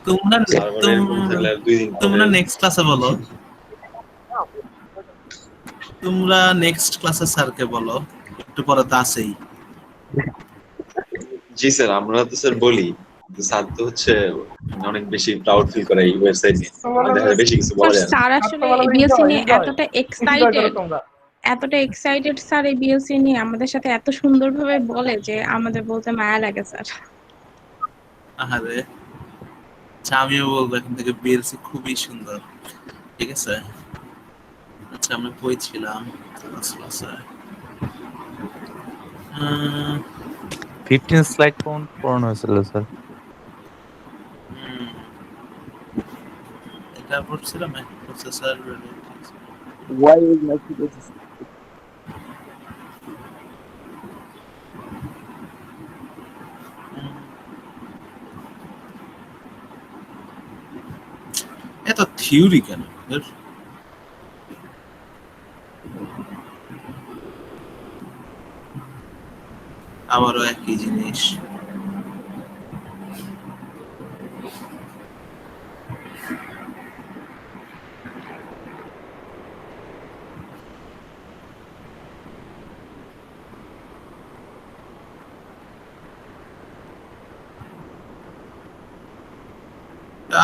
তোমরা সার্ভারে এরকম থাকলে আর 2 দিন তোমরা পরে নেক্সট ক্লাসে বলো, তোমরা নেক্সট ক্লাসে স্যারকে বলো, একটু পরে তো আসেই। জি স্যার, আমরা তো স্যার বলি, কিন্তু স্যার তো হচ্ছে অনেক বেশি প্রাউড ফিল করে এই ওয়েবসাইট নিয়ে, দেখা যায় বেশি কিছু বলা যায় না। স্যার আসলে বিএলসি নিয়ে এতটা এক্সাইটেড স্যার এই বিএলসি নিয়ে আমাদের সাথে এত সুন্দরভাবে বলে যে আমাদের বলতে মায়া লাগে স্যার। আরে আচ্ছা, আমিও বলবো এখন থেকে বিএলসি খুবই সুন্দর, ঠিক আছে। আচ্ছা আমি কই ছিলাম? ক্লাসে 15 স্লাইড পড়ানো হয়েছিল স্যার। এটা পড়ছিলাম প্রসেসর। Why is microprocessor? এত থিওরি কেন? আবারও একই জিনিস।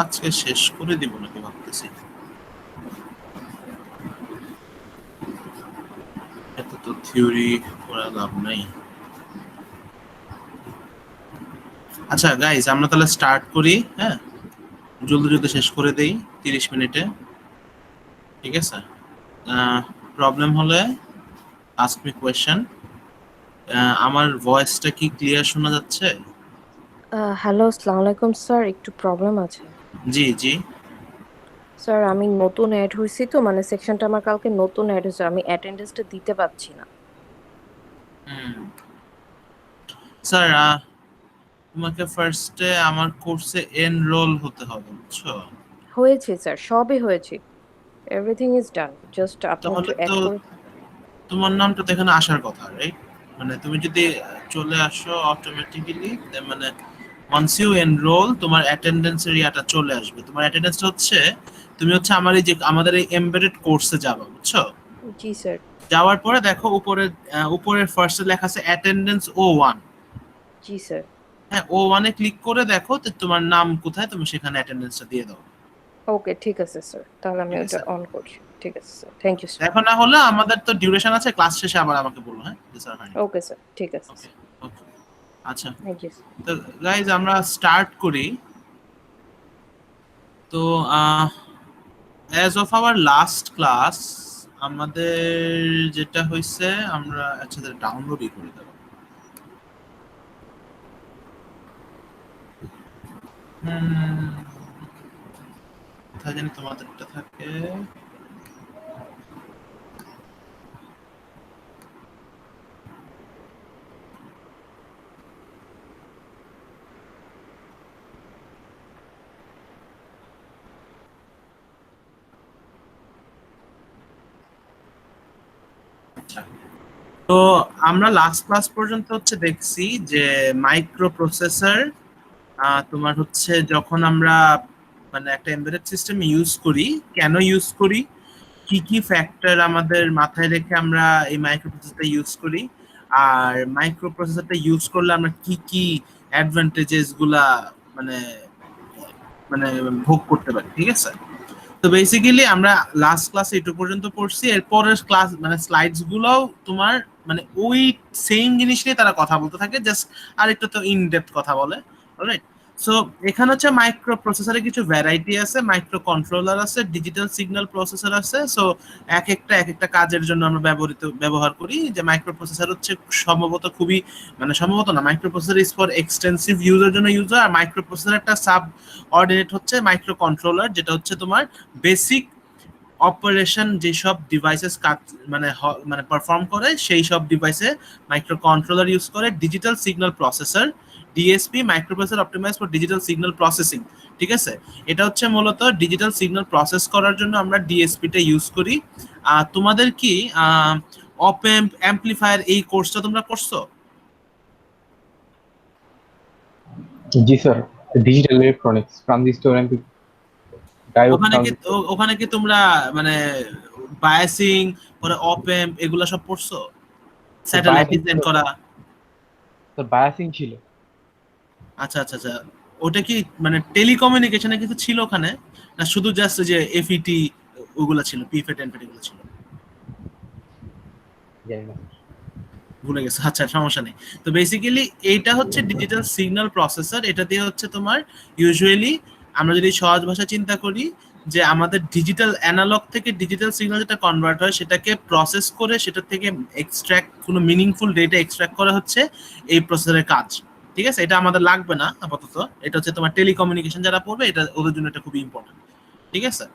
আজকে শেষ করে দিব নাকি ভাবতেছি, এত তো থিওরি করা লাভ নাই। আচ্ছা গাইস, আমরা তাহলে স্টার্ট করি। হ্যাঁ, জলদি জলদি শেষ করে দেই 30 মিনিটে, ঠিক আছে। প্রবলেম হলে আস্ক মি কোয়েশ্চেন। আমার ভয়েসটা কি ক্লিয়ার শোনা যাচ্ছে? হ্যালো, আসসালামু আলাইকুম স্যার। একটু প্রবলেম আছে জি জি। স্যার। আমি নতুন অ্যাড হয়েছি তো, মানে সেকশনটা আমার কালকে নতুন অ্যাড হয়েছে, আমি অ্যাটেন্ডেন্সটা দিতে পারছি না। স্যার তোমাকে ফার্স্টে আমার কোর্সে এনরোল হতে হবে, বুঝছো? হয়েছে স্যার, সবই হয়েছে, এভরিথিং ইজ ডান, জাস্ট আপনি তাহলে একটু অ্যাড তো করে। তোমার নামটা তো এখানে আসার কথা, রাইট? মানে তুমি যদি চলে আসো অটোমেটিক্যালি, মানে once you enroll তোমার অ্যাটেন্ডেন্সের ইয়াটা চলে আসবে। তোমার অ্যাটেন্ডেন্সটা হচ্ছে, তুমি হচ্ছে আমাদের এই এমবেডেড কোর্সে যাবে, বুঝছো? জি স্যার। যাওয়ার পরে দেখো উপরের ফার্স্টে লেখা আছে অ্যাটেন্ডেন্স O1। জি স্যার। হ্যাঁ, O1 এ ক্লিক করে দেখো তো তোমার নাম কোথায়, তুমি সেখানে অ্যাটেন্ডেন্সটা দিয়ে দাও। ওকে, ঠিক আছে স্যার, তাহলে আমি ঠিক ওটা আছে। অন করছি। ঠিক আছে স্যার, থ্যাংক ইউ স্যার। এখন না হলে আমাদের তো ডিউরেশন আছে, ক্লাস শেষে আবার আমাকে বলো। হ্যাঁ স্যার। ওকে স্যার, ঠিক আছে ওকে স্যার। ওকে। আচ্ছা, থ্যাংক ইউ। তো গাইজ আমরা স্টার্ট করি। তো as of our last class আমাদের যেটা হয়েছে, আমরা আচ্ছা ডাউনলোডই করে দেবো। কোথায় জানি তোমাদেরটা থাকে। তো আমরা লাস্ট ক্লাস পর্যন্ত হচ্ছে দেখছি যে মাইক্রো প্রসেসর তোমার হচ্ছে যখন আমরা মানে একটা এমবেডেড সিস্টেম ইউজ করি, কেন ইউজ করি, কি কি ফ্যাক্টর আমাদের মাথায় রেখে আমরা এই মাইক্রো প্রসেসরটা ইউজ করি, আর মাইক্রো প্রসেসরটা ইউজ করলে আমরা কি কি অ্যাডভান্টেজেস গুলা মানে মানে ভোগ করতে পারি, ঠিক আছে। তো বেসিক্যালি আমরা লাস্ট ক্লাসে এটু পর্যন্ত পড়ছি। এরপরের ক্লাস মানে স্লাইডস গুলোও তোমার মানে ওই সেম জিনিস নিয়ে তারা কথা বলতে থাকে, জাস্ট আর একটু তো ইন ডেপথ কথা বলে। অলরাইট, সো এখানে হচ্ছে মাইক্রো প্রসেসরের কিছু ভ্যারাইটি আছে, মাইক্রো কন্ট্রোলার আছে, ডিজিটাল সিগন্যাল প্রসেসর আছে। সো এক একটা কাজের জন্য আমরা ব্যবহার করি। যে মাইক্রো প্রসেসর হচ্ছে সম্ভবত খুবই মানে সম্ভবত না, micro processor is for extensive ইউজের জন্য ইউজ হয়। আর মাইক্রো প্রসেসর একটা সাব অর্ডিনেট হচ্ছে মাইক্রো কন্ট্রোলার, যেটা হচ্ছে তোমার বেসিক অপারেশন যেসব ডিভাইসেস কাজ মানে মানে পারফর্ম করে সেই সব ডিভাইসে মাইক্রো কন্ট্রোলার ইউজ করে। Digital signal processor DSP, micro processor optimize for digital signal processing, ঠিক আছে। এটা হচ্ছে মূলত ডিজিটাল সিগন্যাল প্রসেস করার জন্য আমরা ডিএসপিটা ইউজ করি। তোমাদের কি অপ অ্যাম্প অ্যাম্পলিফায়ার এই কোর্সটা তোমরা করছো? জি sir. Digital electronics, transistor, MP, diode, ওখানে কি তোমরা মানে বায়াসিং পরে অপ এম্প এগুলা সব পড়ছো, স্যাটেলাইট ডিজাইন করা? তো বায়াসিং ছিল। আচ্ছা আচ্ছা আচ্ছা, ওটা কি মানে টেলিকমিউনিকেশনে কিছু ছিল ওখানে, না শুধু জাস্ট যে এফইটি ওগুলা ছিল, পিফেট এনফেট এগুলো ছিল? জানি না। ভুলে গেছো, আচ্ছা সমস্যা নেই। তো বেসিক্যালি এইটা হচ্ছে ডিজিটাল সিগন্যাল প্রসেসর। এটা দিয়ে হচ্ছে তোমার ইউজুয়ালি আমরা যদি সহজ ভাষা চিন্তা করি যে আমাদের ডিজিটাল অ্যানালগ থেকে ডিজিটাল সিগন্যাল যেটা কনভার্ট হয় সেটাকে প্রসেস করে সেটা থেকে এক্সট্র্যাক্ট কোনো মিনিংফুল ডেটা এক্সট্র্যাক্ট করা হচ্ছে এই প্রসেসরের কাজ। ঠিক আছে, এটা আমাদের লাগবে না আপাতত, এটা হচ্ছে তোমার টেলিকমিউনিকেশন যারা পড়বে এটা ওদের জন্য এটা খুবই ইম্পর্টেন্ট। ঠিক আছে,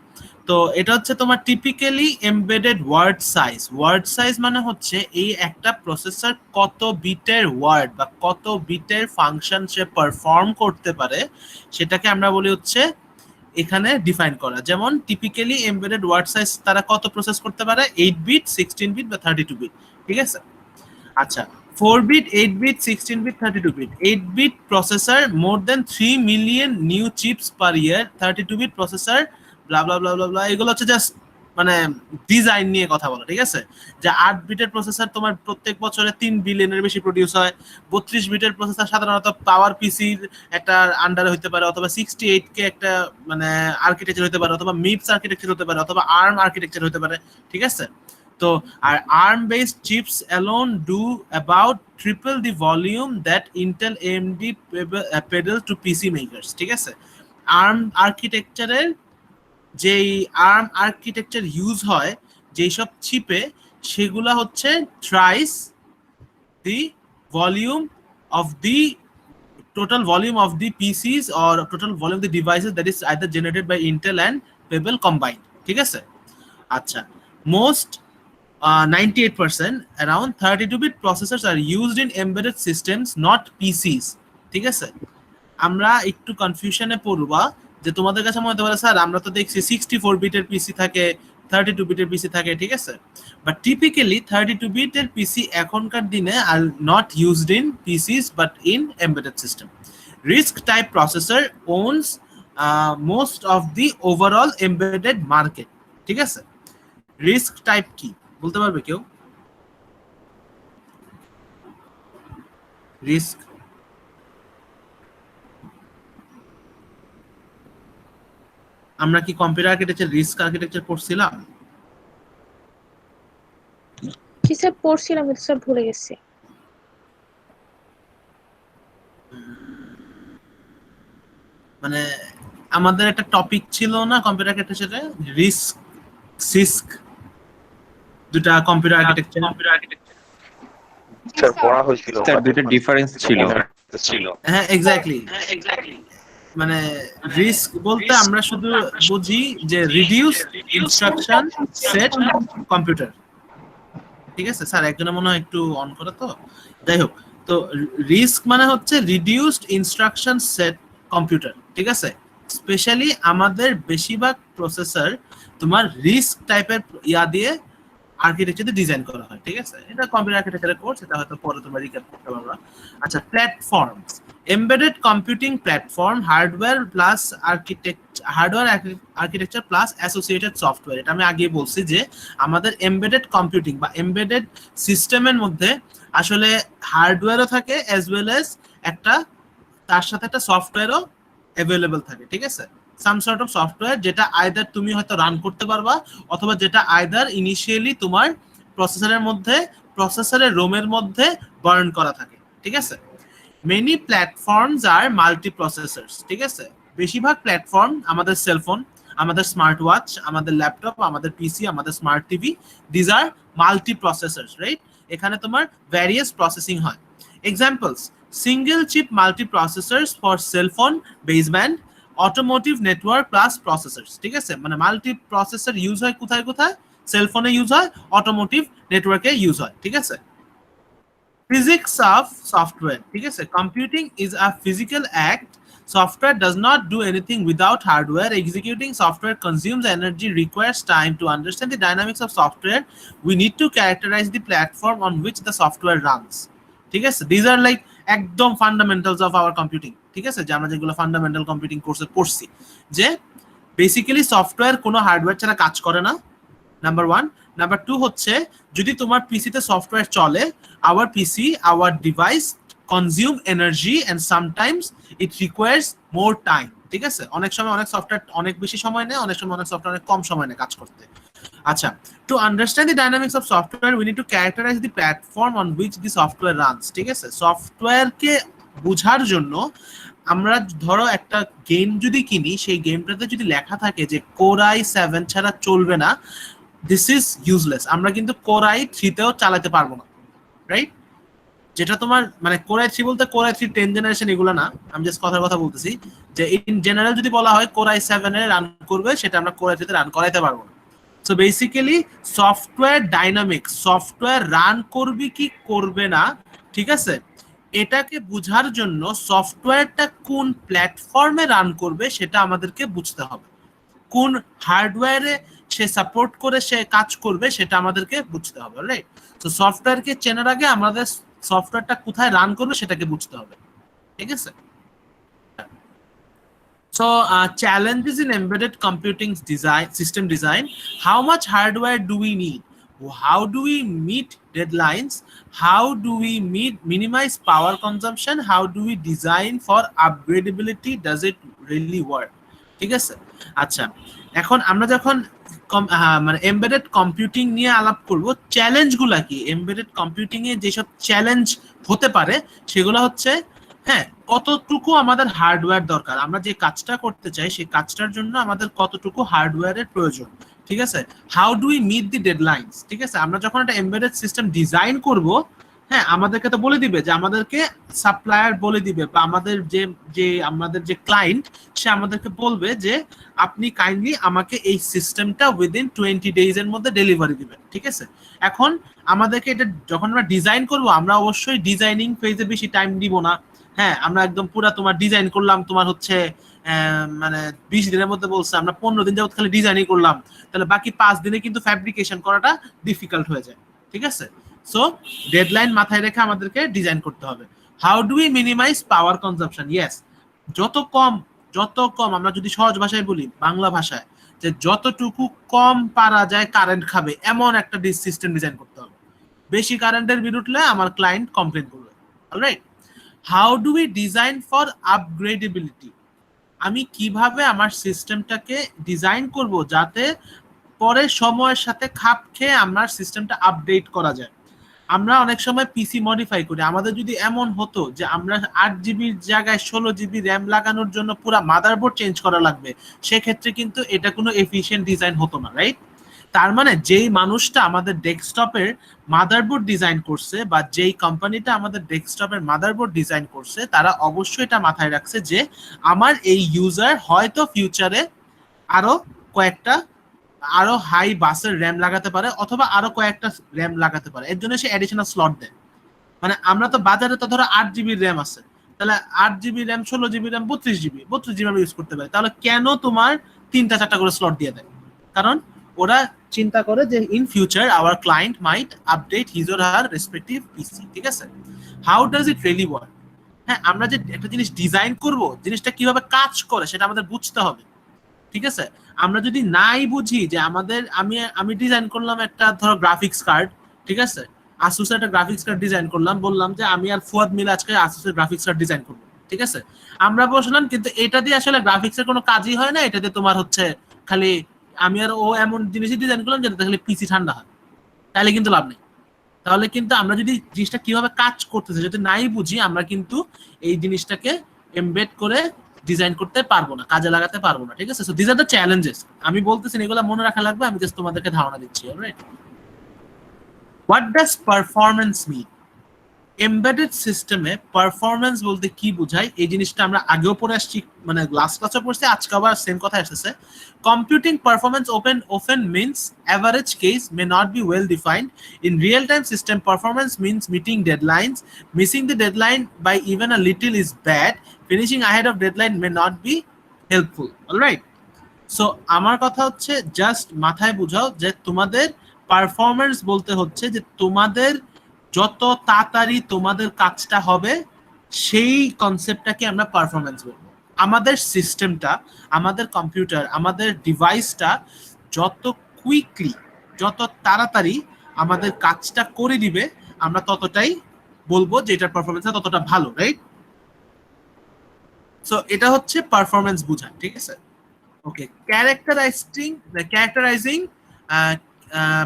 তো এটা হচ্ছে তোমার typically embedded word size. Word size মানে হচ্ছে এই একটা প্রসেসর কত বিটের ওয়ার্ড বা কত বিটের ফাংশন সে পারফর্ম করতে পারে সেটাকে আমরা বলি হচ্ছে এখানে ডিফাইন করা। যেমন টিপিক্যালি এমবেডেড ওয়ার্ড সাইজ তারা কত প্রসেস করতে পারে, 8 বিট, 16 বিট বা 32 বিট। ঠিক আছে, আচ্ছা 4 bit, 8 bit, 16 bit, 32 bit. 8 bit processor more than 3 million new chips per year. 32 bit processor blah blah blah blah blah, এগুলো হচ্ছে জাস্ট মানে ডিজাইন নিয়ে কথা বলা। ঠিক আছে, যে 8 বিটের প্রসেসর তোমার প্রত্যেক বছরে 3 বিলিয়নের বেশি প্রডিউস হয়। 32 বিটের প্রসেসর সাধারণত পাওয়ার পিসির একটা আন্ডারে হইতে পারে, অথবা 68 কে একটা মানে আর্কিটেকচার হতে পারে, অথবা মিপস আর্কিটেকচার হতে পারে, অথবা আর্ম আর্কিটেকচার হতে পারে। ঠিক আছে, তো আর ARM based chips alone do about triple the volume that Intel AMD peddle to PC makers. ঠিক আছে, ARM আর্কিটেকচারের যেই ARM আর্কিটেকচার ইউজ হয় যেই সব চিপে, সেগুলা হচ্ছে thrice the volume of the total volume of the PCs or total volume of the devices that is either generated by Intel and Pebble combined. ঠিক আছে, আচ্ছা most 98% around 32-bit processors are used in embedded systems, not PCs. ঠিক আছে, আমরা একটু কনফিউশনে পড়বা যে তোমাদের কাছে মনে হতে পারে স্যার আমরা তো দেখছি 64 বিটের পিসি থাকে, 32 বিটের পিসি থাকে। ঠিক আছে, বাট টিপিক্যালি 32 বিটের পিসি এখনকার দিনে are not used in পিসিস but in embedded system. RISC type processor ওনস most of the overall embedded market. ঠিক আছে, RISC টাইপ কি বলতে পারবে কেউ? RISC আমরা কি কম্পিউটার আর্কিটেকচার RISC আর্কিটেকচার পড়ছিলাম? কি স্যার পড়ছিলাম, কিন্তু স্যার ভুলে গেছি। মানে আমাদের একটা টপিক ছিল না কম্পিউটার আর্কিটেকচারে, RISC CISC, দুটা কম্পিউটার আর্কিটেকচার। স্যার পড়া হয়েছিল, স্যার দুটো ডিফারেন্স ছিল। হ্যাঁ এক্স্যাক্টলি, মানে RISC বলতে আমরা শুধু বুঝি যে রিডিউস ইনস্ট্রাকশন সেট কম্পিউটার। ঠিক আছে স্যার, একজনের মনে হয় একটু অন করে, তো যাই হোক, তো RISC মানে হচ্ছে রিডিউসড ইনস্ট্রাকশন সেট কম্পিউটার। ঠিক আছে, স্পেশালি আমাদের বেশিরভাগ প্রসেসর তোমার RISC টাইপের ইয়া দিয়ে আর্কিটেকচারে ডিজাইন করা হয়। ঠিক আছে, এটা কম্পিউটার আর্কিটেকচারের কোর্স, এটা হয়তো পরে তোমরা রিক্যাপ করতে পারবা। আচ্ছা, platforms, embedded computing platform, hardware plus architecture plus associated software. এটা আমি আগে বলছি যে আমাদের এমবেডেড কম্পিউটিং বা এমবেডেড সিস্টেমের মধ্যে আসলে হার্ডওয়্যারও থাকে অ্যাজ ওয়েল অ্যাজ একটা তার সাথে একটা সফটওয়্যারও অ্যাভেলেবল থাকে। ঠিক আছে, সাম সর্ট অফ সফটওয়্যার যেটা আইদার তুমি হয়তো রান করতে পারবা, অথবা যেটা আইদার ইনিশিয়ালি তোমার প্রসেসরের মধ্যে প্রসেসরের রোমের মধ্যে বার্ন করা থাকে। ঠিক আছে, মেনি প্ল্যাটফর্মস আর মাল্টি প্রসেসরস। ঠিক আছে, বেশিরভাগ প্ল্যাটফর্ম আমাদের সেলফোন, আমাদের স্মার্ট ওয়াচ, আমাদের ল্যাপটপ, আমাদের পিসি, আমাদের smart TV, these are multi processors, right? এখানে তোমার ভ্যারিয়াস প্রসেসিং হয়। Examples, single chip multi processors for cellphone, baseband, automotive network plus processors. ঠিক আছে, মানে মাল্টি প্রসেসর ইউজ হয় কোথায় কোথায়? সেলফোনে ইউজ হয়, অটোমোটিভ নেটওয়ার্কে ইউজ হয়। ঠিক আছে, physics of software. ঠিক আছে, computing is a physical act. Software does not do anything without hardware. Executing software consumes energy, requires time. To understand the dynamics of software, we need to characterize the platform on which the software runs. ঠিক আছে, these are like একদম fundamentals of our computing. ঠিক আছে, যে আমরা যেগুলো fundamental computing কোর্সে পড়ছি, যে বেসিক্যালি সফটওয়্যার কোনো হার্ডওয়্যার ছাড়া কাজ করে না, নাম্বার 1। নাম্বার 2 হচ্ছে যদি তোমার পিসিতে সফটওয়্যার চলে, our PC, our device consume energy and sometimes it requires more time, ঠিক আছে। অনেক সময় অনেক সফটওয়্যার অনেক বেশি সময় নেয়, অনেক সময় অনেক সফটওয়্যার অনেক কম সময় নেয় কাজ করতে। আচ্ছা, to understand the dynamics of software we need to characterise the platform on which the software runs, ঠিক আছে। সফটওয়্যারকে বোঝার জন্য আমরা ধরো একটা গেম যদি কিনি, সেই গেমটাতে যদি লেখা থাকে যে কোর i7 ছাড়া চলবে না, দিস ইজ ইউজলেস। আমরা কিন্তু কোর i3 তেও চালাতে পারবো না, রাইট? যেটা তোমার মানে কোর i3 বলতে কোর i3 10 জেনারেশন এগুলো না, আমি জাস্ট কথার কথা বলতেছি যে ইন জেনারেল যদি বলা হয় কোর i7 এ রান করবে, সেটা আমরা কোর i3 তে রান করাইতে পারবো না। So basically software dynamics, software run করবে কি করবে না, ঠিক আছে, এটাকে বোঝার জন্য সফটওয়্যারটা কোন প্ল্যাটফর্মে রান করবে সেটা আমাদেরকে বুঝতে হবে, কোন হার্ডওয়্যারে সে সাপোর্ট করে সে কাজ করবে সেটা আমাদেরকে বুঝতে হবে, রাইট? তো সফটওয়্যারকে চেনার আগে আমাদের সফটওয়্যারটা কোথায় রান করবে সেটাকে বুঝতে হবে, ঠিক আছে। So challenges in embedded computing design, system design: how much hardware do we need? How do we meet deadlines? How do we minimize power consumption? How do we design for upgradability? Does it really work? ঠিক আছে। আচ্ছা, এখন আমরা যখন মানে embedded computing নিয়ে আলাপ করব, চ্যালেঞ্জগুলো কি, এমবেডেড কম্পিউটিং এ যেসব চ্যালেঞ্জ হতে পারে সেগুলো হচ্ছে, হ্যাঁ, কতটুকু আমাদের হার্ডওয়্যার দরকার, আমরা যে কাজটা করতে চাই সেই কাজটার জন্য আমাদের কতটুকু হার্ডওয়্যারের প্রয়োজন, ঠিক আছে। How do we meet the ডেডলাইনস, ঠিক আছে। আমরা যখন একটা এমবেডেড সিস্টেম ডিজাইন করব, হ্যাঁ, আমাদেরকে তো বলে দিবে যে আমাদেরকে সাপ্লায়ার বলে দিবে, বা আমাদের যে ক্লায়েন্ট সে আমাদেরকে বলবে যে আপনি কাইন্ডলি আমাকে এই সিস্টেমটা উইদিন 20 ডেজ এর মধ্যে ডেলিভারি দিবেন, ঠিক আছে। এখন আমাদেরকে এটা যখন আমরা ডিজাইন করব, আমরা অবশ্যই ডিজাইনিং ফেজে বেশি টাইম দিব না, হ্যাঁ। আমরা একদম পুরা তোমার ডিজাইন করলাম, তোমার হচ্ছে মানে 20 দিনের মধ্যে বলছে, আমরা 15 দিন যাবত খালি ডিজাইনই করলাম, তাহলে বাকি 5 দিনে কিন্তু ফ্যাব্রিকেশন করাটা ডিফিকাল্ট হয়ে যায়, ঠিক আছে। সো ডেডলাইন মাথায় রেখে আমাদেরকে ডিজাইন করতে হবে। How do we minimize power consumption? Yes, যত কম আমরা যদি সহজ ভাষায় বলি, বাংলা ভাষায়, যে যতটুকু কম পারা যায় কারেন্ট খাবে এমন একটা সিস্টেম ডিজাইন করতে হবে। বেশি কারেন্টের বিল উঠলে আমার ক্লায়েন্ট কমপ্লেইন করবে, all right. How do we design for upgradability? আমি কিভাবে আমার সিস্টেমটাকে ডিজাইন করব যাতে পরে সময়ের সাথে খাপ খেয়ে আমার সিস্টেমটা আপডেট করা যায়। আমরা অনেক সময় পিসি মডিফাই করি, আমাদের যদি এমন হতো যে আমরা 8 জিবির জায়গায় 16 জিবি র্যাম লাগানোর জন্য পুরো মাদারবোর্ড চেঞ্জ করা লাগবে, সেক্ষেত্রে কিন্তু এটা কোনো এফিশিয়েন্ট ডিজাইন হতো না, রাইট? তার মানে যেই মানুষটা আমাদের ডেস্কটপের মাদারবোর্ড ডিজাইন করছে, বা যেই কোম্পানিটা আমাদের ডেস্কটপের মাদারবোর্ড ডিজাইন করছে, তারা অবশ্যই এটা মাথায় রাখছে যে আমার এই ইউজার হয়তো ফিউচারে আরো হাই বাসের র্যাম লাগাতে পারে, অথবা আরো কয়েকটা র্যাম লাগাতে পারে, এর জন্য সে অ্যাডিশনাল স্লট দেয়। মানে আমরা তো বাজারে তো ধরো 8 জিবির র্যাম আছে, তাহলে 8 GB RAM, 16 GB RAM, 32 GB আমরা ইউজ করতে পারি, তাহলে কেন তোমার 3টা-4টা করে স্লট দিয়ে দেয়? কারণ ওরা চিন্তা করে যে in future our client might update his or her respective PC, ঠিক আছে। How does it really work? হ্যাঁ, আমরা যে একটা জিনিস ডিজাইন করব, জিনিসটা কিভাবে কাজ করে সেটা আমাদের বুঝতে হবে, ঠিক আছে। আমরা যদি নাই বুঝি যে আমি ডিজাইন করলাম একটা ধরো গ্রাফিক্স কার্ড, ঠিক আছে, আসুসের একটা গ্রাফিক্স কার্ড ডিজাইন করলাম, বললাম যে আমি আর ফুয়াদ মিলে আজকে আসুসের গ্রাফিক্স কার্ড ডিজাইন করবো, ঠিক আছে। আমরা বসলাম, কিন্তু এটা দিয়ে আসলে গ্রাফিক্সের কোনো কাজই হয় না, এটা দিয়ে তোমার হচ্ছে খালি আমি আর ও এমন জিনিসই ডিজাইন করলাম যেটা খালি পিসি ঠান্ডা হয়, তাহলে কিন্তু লাভ নেই। তাহলে কিন্তু আমরা যদি জিনিসটা কিভাবে কাজ করতেছে যদি নাই বুঝি, আমরা কিন্তু এই জিনিসটাকে এমবেড করে ডিজাইন করতে পারবো না, কাজে লাগাতে পারবো না, ঠিক আছে। So this are the challenges. আমি বলতেছি এগুলো মনে রাখা লাগবে, আমি জাস্ট তোমাদেরকে ধারণা দিচ্ছি, alright. What does performance mean? Embedded সিস্টেমে পারফরম্যান্স বলতে কি বোঝায়, এই জিনিসটা আমরা আগেও পড়ে আসছি, মানে লাস্ট ক্লাসে পড়ছি, আজকে আবার সেম কথা এসেছে। Computing performance often means average case may not be well defined. In real time system performance means meeting deadlines. Missing the deadline by even a little is bad. Finishing ahead of deadline may not be helpful. Alright, so আমার কথা হচ্ছে just মাথায় বুঝাও যে তোমাদের performance বলতে হচ্ছে যে তোমাদের যত তাড়াতাড়ি তোমাদের কাজটা হবে সেই কনসেপ্টটাকে আমরা পারফরমেন্স বলবো। আমাদের সিস্টেমটা, আমাদের কম্পিউটার, আমাদের ডিভাইসটা যত কুইকলি, যত তাড়াতাড়ি আমাদের কাজটা করে দিবে, আমরা ততটাই বলবো যে এটার পারফরমেন্সটা ততটা ভালো, রাইট? সো এটা হচ্ছে পারফরমেন্স বোঝা, ঠিক আছে? ওকে, ক্যারেক্টারাইজিং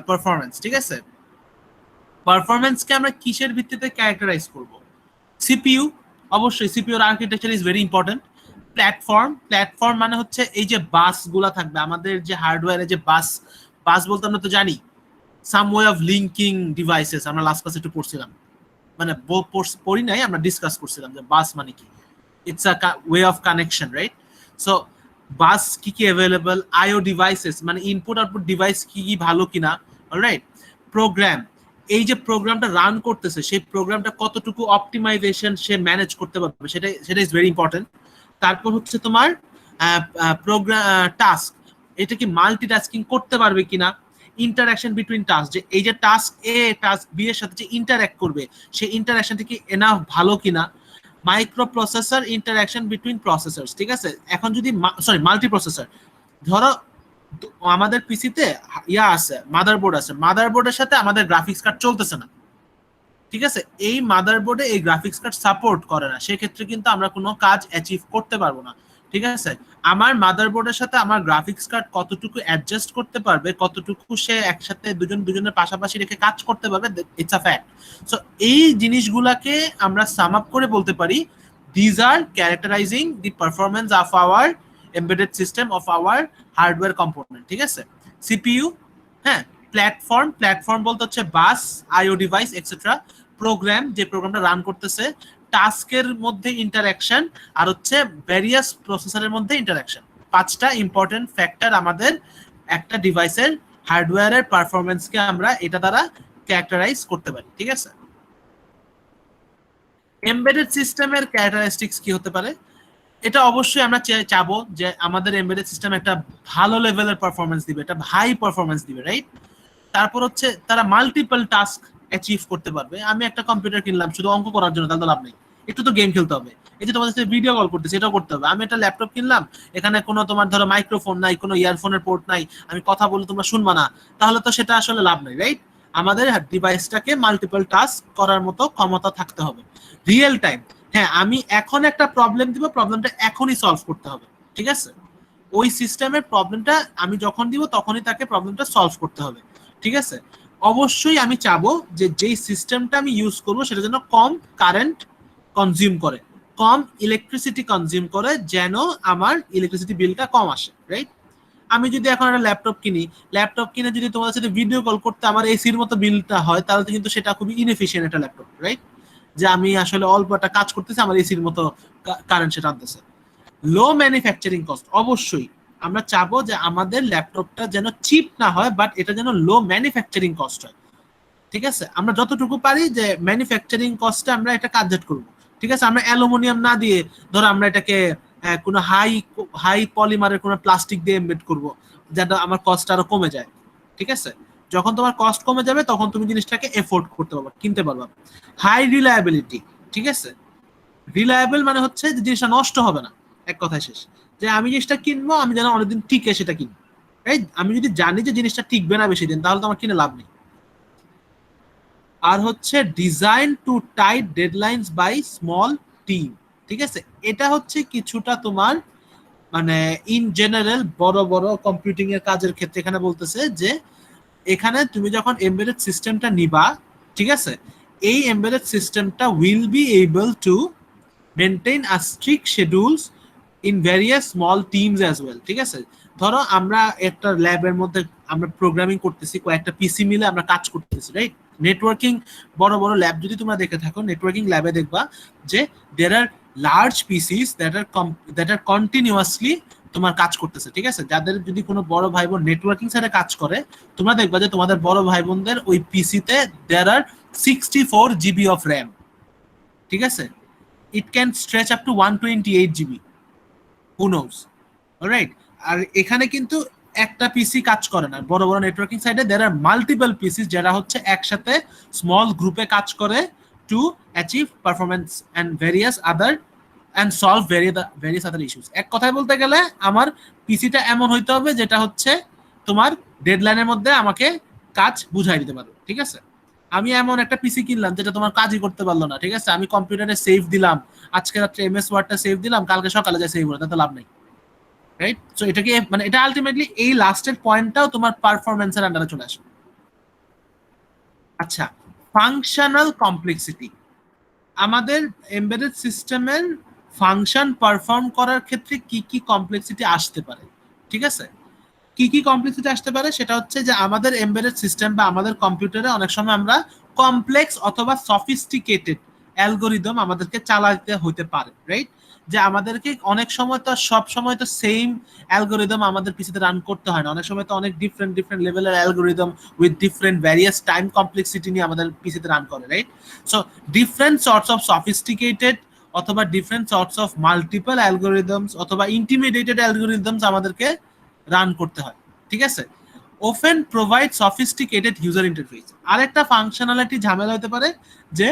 পারফরমেন্স, ঠিক আছে? পারফরমেন্সকে আমরা কিসের ভিত্তিতে ক্যারেক্টারাইজ করব? সিপিইউ, অবশ্যই সিপিইউর architecture is very important. Platform মানে হচ্ছে এই যে বাসগুলা থাকবে, আমাদের যে হার্ডওয়্যারে যে বাস বলতে আমরা তো জানি some way of linking devices, আমরা লাস্ট ক্লাসে একটু পড়ছিলাম, মানে পড়ি নাই, আমরা ডিসকাস করছিলাম যে বাস মানে কি। It's a way of connection, right? So bus কি কি অ্যাভেলেবল, আইও ডিভাইসেস মানে ইনপুট আউটপুট ডিভাইস কি কি ভালো কিনা, অলরাইট? প্রোগ্রাম, এই যে প্রোগ্রামটা রান করতেছে সেই প্রোগ্রামটা কতটুকু অপটিমাইজেশন সে ম্যানেজ করতে পারবে, সেটা ইজ ভেরি ইম্পর্টেন্ট। তারপর হচ্ছে তোমার প্রোগ্রাম টাস্ক, এটা কি মাল্টিটাস্কিং করতে পারবে কিনা, ইন্টারঅ্যাকশন বিটুইন টাস্ক, যে এই যে টাস্ক এ টাস্ক বি এর সাথে যে ইন্টারঅ্যাক্ট করবে সেই ইন্টারঅ্যাকশনটা কি এনাফ ভালো কিনা, micro processor interaction between processors, ঠিক আছে? এখন যদি মাল্টি প্রসেসর, ধরো আমাদের পিসিতে ইয়া আছে, মাদারবোর্ড আছে, মাদারবোর্ডের সাথে আমাদের গ্রাফিক্স কার্ড চলতেছে না, ঠিক আছে? এই মাদারবোর্ডে এই গ্রাফিক্স কার্ড সাপোর্ট করে না, সেক্ষেত্রে কিন্তু আমরা কোনো কাজ অ্যাচিভ করতে পারবো না, ঠিক আছে? আমার মাদারবোর্ডের সাথে আমার গ্রাফিক্স কার্ড কতটুকু অ্যাডজাস্ট করতে পারবে, কতটুকু সে একসাথে দুজনের পাশাপাশি রেখে কাজ করতে পারবে, ইটস আ ফ্যাক্ট। সো এই জিনিসগুলাকে আমরা সাম আপ করে বলতে পারি these are characterizing the performance of our embedded system, of our hardware component, ঠিক আছে? সিপিইউ, হ্যাঁ। প্ল্যাটফর্ম বলতে হচ্ছে bus, IO device etcetera. Program, যে প্রোগ্রামটা রান করতেছে। টাস্কের মধ্যে ইন্টারঅ্যাকশন, আর হচ্ছে ভ্যারিয়াস প্রসেসরের মধ্যে ইন্টারঅ্যাকশন। 5টা ইম্পর্টেন্ট ফ্যাক্টর আমাদের একটা ডিভাইসের হার্ডওয়্যারের পারফরমেন্সকে আমরা এটা দ্বারা ক্যারেক্টারাইজ করতে পারি, ঠিক আছে? এমবেডেড সিস্টেমের ক্যারেক্টারিস্টিক্স কি হতে পারে? এটা অবশ্যই আমরা চাবো যে আমাদের এমবেডেড সিস্টেম একটা ভালো লেভেলের পারফরমেন্স দিবে, একটা হাই পারফরমেন্স দিবে, রাইট? তারপর হচ্ছে তারা মাল্টিপল টাস্ক অ্যাচিভ করতে পারবে। আমি একটা কম্পিউটার কিনলাম শুধু অঙ্ক করার জন্য, তাহলে তো লাভ নেই, একটু তো গেম খেলতে হবে। এই যে তোমাদের সাথে ভিডিও কল করতেছি, এটাও করতে হবে। আমি একটা ল্যাপটপ কিনলাম, এখানে কোনো তোমার ধরো মাইক্রোফোন নাই, কোনো ইয়ারফোনের পোর্ট নাই, আমি কথা বলে তোমরা শুনবা না, তাহলে তো সেটা আসলে লাভ নেই, রাইট? আমাদের ডিভাইসটাকে মাল্টিপল টাস্ক করার মতো ক্ষমতা থাকতে হবে। রিয়েল টাইম, হ্যাঁ, আমি এখন একটা প্রবলেম দিব, প্রবলেমটা এখনই সলভ করতে হবে, ঠিক আছে? ওই সিস্টেমের প্রবলেমটা আমি যখন দিব তখনই তাকে প্রবলেমটা সলভ করতে হবে, ঠিক আছে? অবশ্যই আমি চাবো যে যেই সিস্টেমটা আমি ইউজ করব সেটা যেন কম কারেন্ট কনজিউম করে, কম ইলেকট্রিসিটি কনজিউম করে, যেন আমার ইলেকট্রিসিটি বিলটা কম আসে, রাইট? আমি যদি এখন একটা ল্যাপটপ কিনে যদি তোমাদের সাথে ভিডিও কল করতে আমার এসির মতো বিলটা হয়, তাহলে কিন্তু সেটা খুবই ইনএফিশিয়েন্ট একটা ল্যাপটপ, রাইট? যে আমি আসলে অল্প একটা কাজ করতেছি, আমার এসির মতো কারেন্ট সেটা আনতেছে। লো ম্যানুফ্যাকচারিং কস্ট, অবশ্যই আমরা চাবো যে আমাদের ল্যাপটপটা যেন চিপ না হয়, বাট এটা যেন লো ম্যানুফ্যাকচারিং কস্ট হয়, ঠিক আছে? আমরা যতটুকু পারি যে ম্যানুফ্যাকচারিং কস্টে আমরা এটা কাজেট করব, ঠিক আছে? আমরা অ্যালুমিনিয়াম না দিয়ে ধরো আমরা এটাকে কোনো হাই পলিমারের কোনো প্লাস্টিক দিয়ে এমবেড করব, যেটা আমার কস্ট আরো কমে যায়, ঠিক আছে? যখন তোমার কস্ট কমে যাবে তখন তুমি জিনিসটাকে এফোর্ড করতে পারবে, কিনতে পারবে। হাই রিলায়েবিলিটি, ঠিক আছে? রিলায়েবল মানে হচ্ছে যে জিনিসটা নষ্ট হবে না, এক কথায় শেষ। যে আমি জিনিসটা কিনবো, আমি যেন অনেকদিন টিকে সেটা কিনবো, রাইট? আমি যদি জানি যে জিনিসটা টিকবে না বেশি দিন, তাহলে তো আমার কিনে লাভ নেই। আর হচ্ছে design to tight deadlines by small team, ঠিক আছে? এটা হচ্ছে কিছুটা তোমার মানে ইন জেনারেল বড় বড় কম্পিউটিং এর কাজের ক্ষেত্রে এখানে বলতেছে যে এখানে তুমি যখন এমবেডেড সিস্টেমটা নিবা, ঠিক আছে, এই এমবেডেড সিস্টেমটা will be able to maintain a strict schedules in various small teams as well, ঠিক আছে? ধরো আমরা একটা ল্যাবের মধ্যে আমরা প্রোগ্রামিং করতেছি, কয়েকটা পিসি মিলে আমরা কাজ করতেছি, রাইট? নেটওয়ার্কিং বড় বড় ল্যাব যদি তোমরা দেখে থাকো, নেটওয়ার্কিং ল্যাবে দেখবা যে there are large PCs that are continuously তোমার কাজ করতেছে, ঠিক আছে? যাদের যদি কোনো বড় ভাই বোন নেটওয়ার্কিং সাইডে কাজ করে, তোমরা দেখবা যে তোমাদের বড় ভাই বোনদের ওই পিসিতে there are 64 GB of RAM, ঠিক আছে? It can stretch up to 128 GB, who knows, all right? আর এখানে কিন্তু একটা পিসি কাজ করে না, বড় বড় নেটওয়ার্কিং সাইডে দেয়ার আর মাল্টিপল পিসিস, যারা হচ্ছে একসাথে স্মল গ্রুপে কাজ করে, to achieve performance and various other and solve various other issues. এক কথায় বলতে গেলে আমার পিসিটা এমন হইতে হবে যেটা হচ্ছে তোমার ডেডলাইনের মধ্যে আমাকে কাজ বুঝাই দিতে পারবে, ঠিক আছে? আমি এমন একটা পিসি কিনলাম যেটা তোমার কাজই করতে পারলো না, ঠিক আছে? আমি কম্পিউটারে সেভ দিলাম, আজকে রাত্রে এমএস ওয়ার্ডটা সেভ দিলাম, কালকে সকালে যা সেভ হলো, তাতে লাভ নাই, রাইট? সো এটাকে মানে এটা আলটিমেটলি এই লাস্টের পয়েন্টটাও তোমার পারফরম্যান্সের আন্ডারে চলে আসে। আচ্ছা, ফাংশনাল কমপ্লেক্সিটি। আমাদের এমবেডেড সিস্টেমের ফাংশন পারফর্ম করার ক্ষেত্রে কি কি কমপ্লেক্সিটি আসতে পারে, ঠিক আছে? কি কি কমপ্লেক্সিটি আসতে পারে সেটা হচ্ছে যে আমাদের এমবেডেড সিস্টেম বা আমাদের কম্পিউটারে অনেক সময় আমরা কমপ্লেক্স অথবা সফিস্টিকেটেড অ্যালগোরিদম আমাদেরকে চালাতে হতে পারে, রাইট? যে আমাদেরকে অনেক সময় তো সব সময় তো সেম অ্যালগোরিদম আমাদের পিসিতে রান করতে হয় না, অনেক সময় তো অনেক ডিফারেন্ট লেভেলের algorithm with different various time complexity নিয়ে আমাদের পিসিতে রান করে, right? So different sorts of sophisticated অথবা different sorts of multiple algorithms অথবা ইন্টিমিডিয়েটেড অ্যালগোরিদমস আমাদেরকে রান করতে হয়, ঠিক আছে? often provide sophisticated user interface. আরেকটা ফাংশনালিটি ঝামেলা হতে পারে যে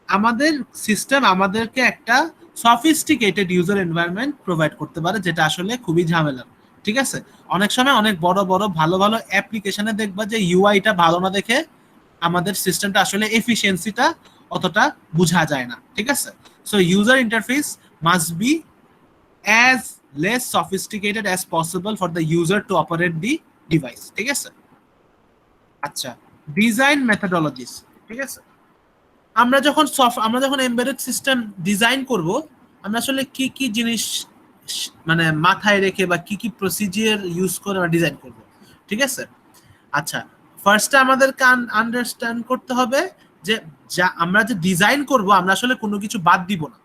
আমাদের সিস্টেম আমাদেরকে একটা সফিস্টিকেটেড ইউজার এনভায়রনমেন্ট প্রোভাইড করতে পারে, যেটা আসলে খুবই ঝামেলা, ঠিক আছে? অনেক সময় অনেক বড় ভালো অ্যাপ্লিকেশনে দেখবা যে ইউআইটা ভালো না দেখে আমাদের সিস্টেমটা আসলে এফিশিয়েন্সিটা অতটা বোঝা যায় না, ঠিক আছে? So user interface must be as less sophisticated as possible for the user to operate the device, ঠিক আছে? আচ্ছা, ডিজাইন মেথডোলজিস, ঠিক আছে? আমরা যখন এমবেডেড সিস্টেম ডিজাইন করব, আমরা আসলে কি কি জিনিস মানে মাথায় রেখে বা কি কি প্রসিজিয়ার ইউজ করে আমরা ডিজাইন করব, ঠিক আছে? আচ্ছা, ফার্স্টে আমাদেরকে আন্ডারস্ট্যান্ড করতে হবে যে আমরা যে ডিজাইন করব আমরা আসলে কোনো কিছু বাদ দিব না,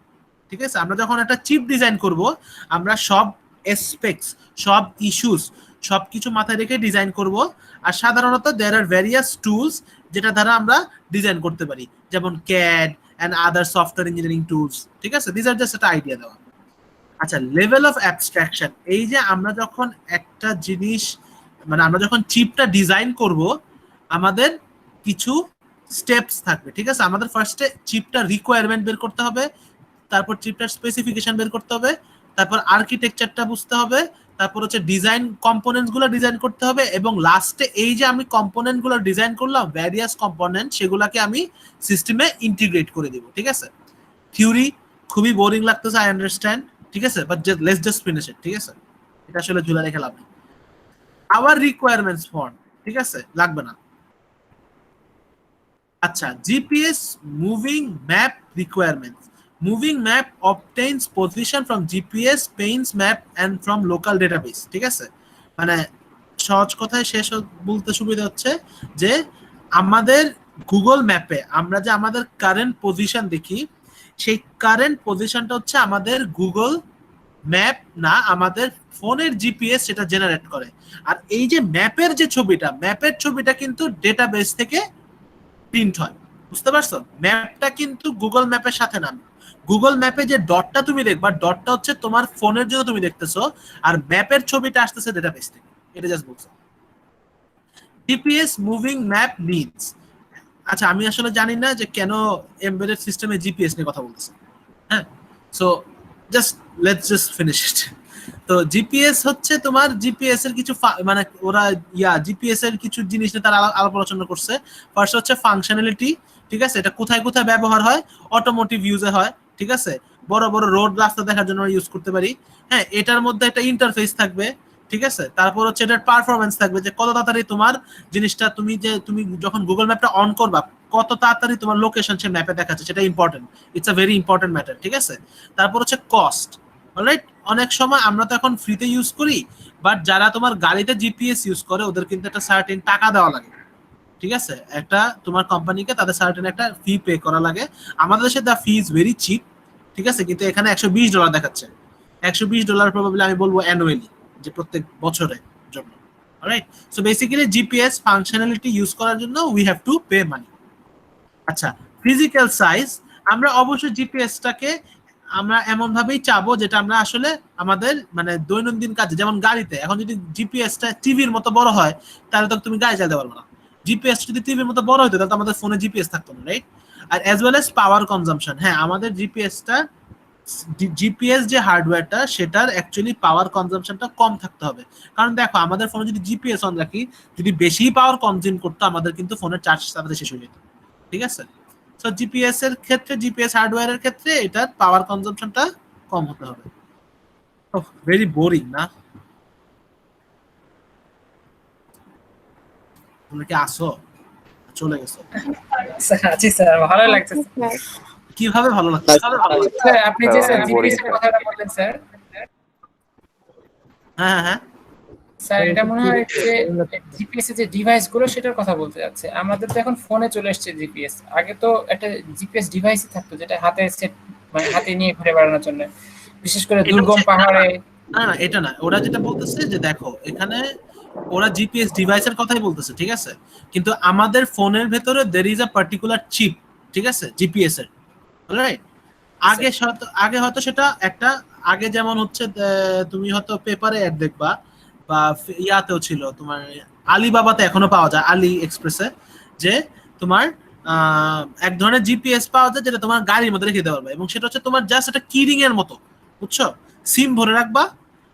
ঠিক আছে? আমরা যখন একটা চিপ ডিজাইন করব আমরা সব অ্যাসপেক্টস, সব ইস্যুস সবকিছু মাথায় রেখে ডিজাইন করব। আর সাধারণত দেয়ার আর ভ্যারিয়াস টুলস যেটা দ্বারা আমরা ডিজাইন করতে পারি, যেমন CAD and other software engineering tools, ঠিক আছে? দিস আর জাস্ট একটা আইডিয়া দেওয়া। আচ্ছা, লেভেল অফ অ্যাবস্ট্রাকশন। এই যে আমরা যখন একটা জিনিস মানে আমরা যখন চিপটা ডিজাইন করব আমাদের কিছু স্টেপস থাকবে, ঠিক আছে? আমাদের ফার্স্টে চিপটা রিকোয়ারমেন্ট বের করতে হবে, তারপর চিপটার স্পেসিফিকেশন বের করতে হবে, তারপর আর্কিটেকচারটা বুঝতে হবে, তারপর হচ্ছে ডিজাইন কম্পোনেন্টসগুলো ডিজাইন করতে হবে, এবং লাস্টে এই যে আমি কম্পোনেন্টগুলো ডিজাইন করলাম ভ্যারিয়াস কম্পোনেন্ট, সেগুলোকে আমি সিস্টেমে ইন্টিগ্রেট করে দিব, ঠিক আছে? থিওরি খুবই বোরিং লাগতেছে, আই আন্ডারস্ট্যান্ড, ঠিক আছে? But let's just finish it, ঠিক আছে? এটা আসলে ঝুলা রেখে লাভ নেই। আওয়ার রিকোয়ারমেন্টস ফর্ম, ঠিক আছে? লাগবে না। আচ্ছা, GPS moving map requirements. Moving map obtains position from GPS, paints map and from local database, ঠিক আছে? মানে সহজ কথায় শেষ বলতে সুবিধা হচ্ছে যে আমাদের গুগল ম্যাপে আমরা যে আমাদের কারেন্ট পজিশন দেখি, সেই কারেন্ট পজিশনটা হচ্ছে আমাদের গুগল ম্যাপ না, আমাদের ফোনের জিপিএস সেটা জেনারেট করে। আর এই যে ম্যাপের যে ছবিটা, ম্যাপের ছবিটা কিন্তু ডেটাবেস থেকে প্রিন্ট হয়, বুঝতে পারছো? ম্যাপটা কিন্তু গুগল ম্যাপের সাথে না। গুগল ম্যাপে যে ডটটা তুমি দেখবা, ডটটা হচ্ছে তোমার ফোনের জন্য তুমি দেখতেছো, আর ম্যাপের ছবিটা আসতেছে ডেটাবেস থেকে। এটা জাস্ট বলছো। GPS moving map needs. আচ্ছা, আমি আসলে জানি না যে কেন এমবেডেড সিস্টেমে জিপিএস নিয়ে কথা বলতেছে, হ্যাঁ? So let's just finish it. তো জিপিএস হচ্ছে তোমার জিপিএস এর কিছু মানে ওরা জিপিএস এর কিছু জিনিস নিয়ে তারা আলাপ আলোচনা করছে। ফার্স্ট হচ্ছে ফাংশনালিটি, ঠিক আছে? এটা কোথায় কোথায় ব্যবহার হয়? অটোমোটিভ ইউজে হয়, ঠিক আছে? বড় রোড রাস্তা দেখার জন্য ইউজ করতে পারি, হ্যাঁ? এটার মধ্যে একটা ইন্টারফেস থাকবে, ঠিক আছে? তারপর হচ্ছে এটার পারফরমেন্স থাকবে, যে কত তাড়াতাড়ি তোমার জিনিসটা তুমি যখন গুগল ম্যাপটা অন করবা কত তাড়াতাড়ি তোমার লোকেশন সে ম্যাপে দেখাচ্ছে, সেটা important. It's a very important matter, ঠিক আছে? তারপর হচ্ছে কস্ট, অলরাইট? অনেক সময় আমরা তো এখন ফ্রিতে ইউজ করি, বাট যারা তোমার গাড়িতে জিপিএস ইউজ করে ওদের কিন্তু একটা সার্টেন টাকা দেওয়া লাগে, ঠিক আছে? একটা তোমার কোম্পানিকে তাদের সার্টেন একটা ফি পে করা লাগে। আমাদের দেশে the fee is very chip, ঠিক আছে? কিন্তু এখানে $120 দেখাচ্ছে। $120 প্রবাবলি আমি বলবো অ্যানুয়ালি, যে প্রত্যেক বছরের জন্য, alright? So basically GPS functionality use করার জন্য উই হ্যাভ টু পে মানি। আচ্ছা, ফিজিক্যাল সাইজ। আমরা অবশ্যই জিপিএসটাকে আমরা এমন ভাবেই চাবো যেটা আমরা আসলে আমাদের মানে দৈনন্দিন কাজে, যেমন গাড়িতে এখন যদি জিপিএসটা টিভির মতো বড় হয় তাহলে তো তুমি গাড়ি চালাতে পারবে না। জিপিএস যদি টিভির মতো বড় হতো তাহলে আমাদের ফোনে জিপিএস থাকতো না, রাইট? আর as well as power consumption. হ্যাঁ, আমাদের জিপিএস যে হার্ডওয়্যারটা সেটার অ্যাকচুয়ালি পাওয়ার কনজাম্পশনটা কম থাকতে হবে। কারণ দেখো আমাদের ফোনে যদি জিপিএস অন রাখি, যদি বেশি পাওয়ার কনজিউম করতো আমাদের কিন্তু ফোনের চার্জ তাড়াতাড়ি শেষ হয়ে যেত। ঠিক আছে, সো জিপিএস এর ক্ষেত্রে, জিপিএস হার্ডওয়্যারের ক্ষেত্রে এটার পাওয়ার কনজাম্পশনটা কম হতে হবে। ভেরি বোরিং না? তোমরা কি আসো, চলে গেছো? জি স্যার, ভালো লাগছে কিভাবে ভালো লাগছে? স্যার। আপনি যে স্যার জিপিএস এর কথাটা বললেন স্যার, হ্যাঁ হ্যাঁ স্যার এটা মনে হয় যে জিপিএস এর যে ডিভাইস গুলো সেটার কথা বলতে যাচ্ছে। আমাদের তো এখন ফোনে চলে এসেছে জিপিএস। আগে তো একটা জিপিএস ডিভাইসই থাকতো যেটা হাতে সেট, মানে হাতে নিয়ে ঘুরে বেড়ানোর জন্য, বিশেষ করে দুর্গম পাহাড়ে। না না, এটা না, ওরা যেটা বলতেছে যে দেখো এখানে ওরা জিপিএস ডিভাইসের কথাই বলতেছে, ঠিক আছে, কিন্তু আমাদের ফোনের ভেতরে there is a particular chip, ঠিক আছে, জিপিএস এর, রাইট? আগে হয়তো সেটা একটা, আগে যেমন হচ্ছে তুমি হয়তো পেপারে অ্যাড দেখবা বা ইয়াতেও ছিল তোমার, আলিবাবাতে এখনো পাওয়া যায়, আলি এক্সপ্রেসে, যে তোমার এক ধরনের জিপিএস পাওয়া যায় যেটা তোমার গাড়ির মধ্যে রেখে দিতে পারবে, এবং সেটা হচ্ছে তোমার জাস্ট একটা কি রিং এর মতো, বুঝছো? সিম ভরে রাখবা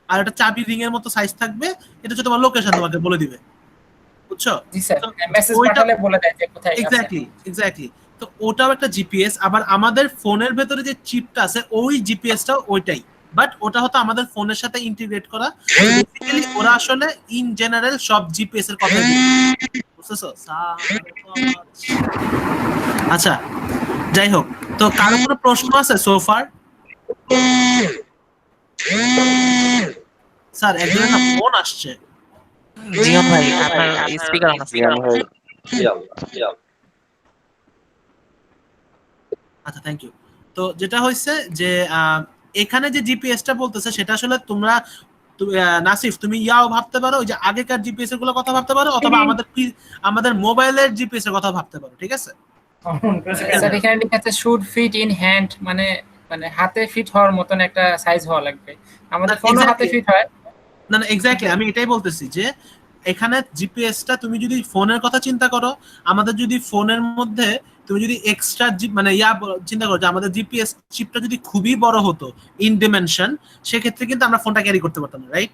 আর একটা চাবি রিং এর মতো সাইজ থাকবে, এটা হচ্ছে তোমার লোকেশন তোমাকে বলে দিবে, বুঝছো? জি স্যার, মেসেজ পাঠালে বলে দেয় যে কোথায় আছে। এক্স্যাক্টলি। তো ওটাও একটা জিপিএস। আবার আমাদের ফোনের ভেতরে যে চিপটা আছে ওই জিপিএসটাও ওইটাই, বাট ওটা হতো আমাদের ফোনের সাথে ইন্টিগ্রেট করা। বেসিক্যালি ওরা আসলে ইন জেনারেল সব জিপিএস এর কথা বুঝতেছো? আচ্ছা, যাই হোক, তো কারো কোনো প্রশ্ন আছে সোফার? স্যার একজনের না ফোন আসছে। জিয়ন ভাই আপনার স্পিকার অন আছে। আচ্ছা, থ্যাংক ইউ। তো যেটা হয়েছে যে এখানে যে জিপিএসটা বলতেছে সেটা আসলে তোমরা নাসিফ তুমি ইয়াও ভাবতে পারো, ওই যে আগেকার জিপিএস এর গুলো কথা ভাবতে পারো, অথবা আমাদের মোবাইলের জিপিএস এর কথা ভাবতে পারো, ঠিক আছে? স্যার এখানে লেখা আছে শুড ফিট ইন হ্যান্ড, মানে মানে হাতে ফিট হওয়ার মতন একটা সাইজ হওয়া লাগবে। আমাদের ফোনে হাতে ফিট হয় না। না এক্স্যাক্টলি, আমি এটাই বলতেছি যে এখানে জিপিএসটা তুমি যদি ফোনের কথা চিন্তা করো, আমাদের যদি ফোনের মধ্যে তুমি যদি এক্সট্রা মানে চিন্তা করো যে আমাদের জিপিএস চিপটা যদি খুবই বড় হতো ইন ডিমেনশন, সেক্ষেত্রে কিন্তু আমরা ফোনটা ক্যারি করতে পারতাম না, right?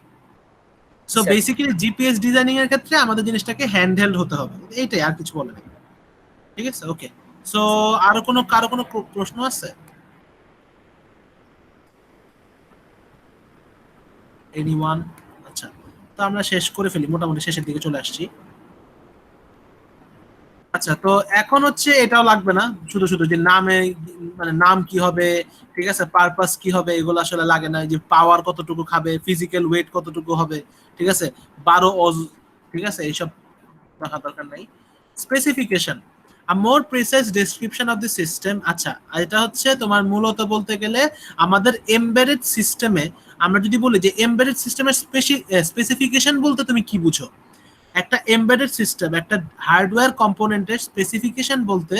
So basically GPS designing এর ক্ষেত্রে আমাদের জিনিসটাকে হ্যান্ডহেল্ড হতে হবে, এইটাই, আর কিছু বলে না। ঠিক আছে, ওকে। সো কারো কোনো প্রশ্ন আছে? এনিওয়ান? আচ্ছা, তো আমরা শেষ করে ফেলি, মোটামুটি শেষের দিকে চলে আসছি। আচ্ছা, তো এখন হচ্ছে এটাও লাগবে না, শুধু শুধু যে নামে, মানে নাম কি হবে, ঠিক আছে, পারপাস কি হবে, এগুলো আসলে লাগে না। যে পাওয়ার কতটুকু খাবে, ফিজিক্যাল ওয়েট কতটুকু হবে, ঠিক আছে, 12 অজ, ঠিক আছে, এইসব দেখা দরকার নাই। Specification, a more precise description of the system। আচ্ছা, এটা হচ্ছে তোমার মূলত বলতে গেলে আমাদের এমবেডেড সিস্টেমে, আমরা যদি বলি যে এমবেডেড সিস্টেমের স্পেসিফিকেশন বলতে তুমি কি বুঝো? একটা এমবেডেড সিস্টেম, একটা হার্ডওয়্যার কম্পোনেন্টের স্পেসিফিকেশন বলতে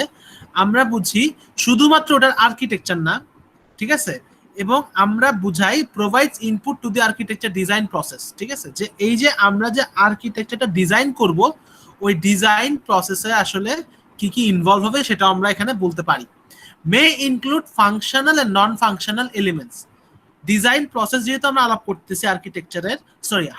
আমরা বুঝি শুধুমাত্র ওটার আর্কিটেকচার না, ঠিক আছে, এবং আমরা বুঝাই provides input to the architecture design process, ঠিক আছে, যে এই যে আমরা যে আর্কিটেকচারটা ডিজাইন করব, ওই ডিজাইন প্রসেসে আসলে কি কি ইনভলভ হবে সেটা আমরা এখানে বলতে পারি। May include functional and non functional elements. Design process যেহেতু আমরা আলাপ করতেছি আর্কিটেকচারের,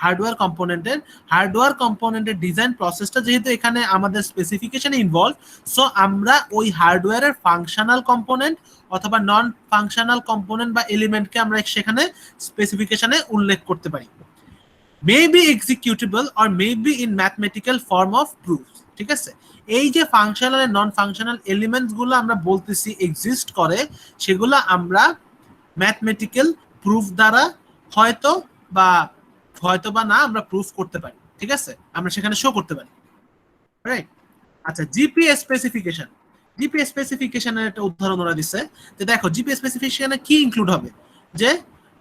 হার্ডওয়্যার কম্পোনেন্টের ডিজাইন প্রসেসটা যেহেতু এখানে আমাদের স্পেসিফিকেশনে ইনভলভ, সো আমরা ওই হার্ডওয়্যারের ফাংশনাল কম্পোনেন্ট অথবা নন ফাংশনাল কম্পোনেন্ট বা এলিমেন্টকে আমরা সেখানে স্পেসিফিকেশনে উল্লেখ করতে পারি। May be executable or may be in mathematical form of proof, ঠিক আছে। এই যে functional and non functional elements গুলো আমরা বলতেছি এক্সিস্ট করে, সেগুলো আমরা ম্যাথমেটিক্যাল প্রুফ দ্বারা হয়তো বা না আমরা প্রুফ করতে পারি, ঠিক আছে, আমরা সেখানে শো করতে পারি, রাইট? আচ্ছা, জিপিএস স্পেসিফিকেশনের একটা উদাহরণ ওরা দিচ্ছে, যে দেখো জিপিএস স্পেসিফিকেশনে কি ইনক্লুড হবে, যে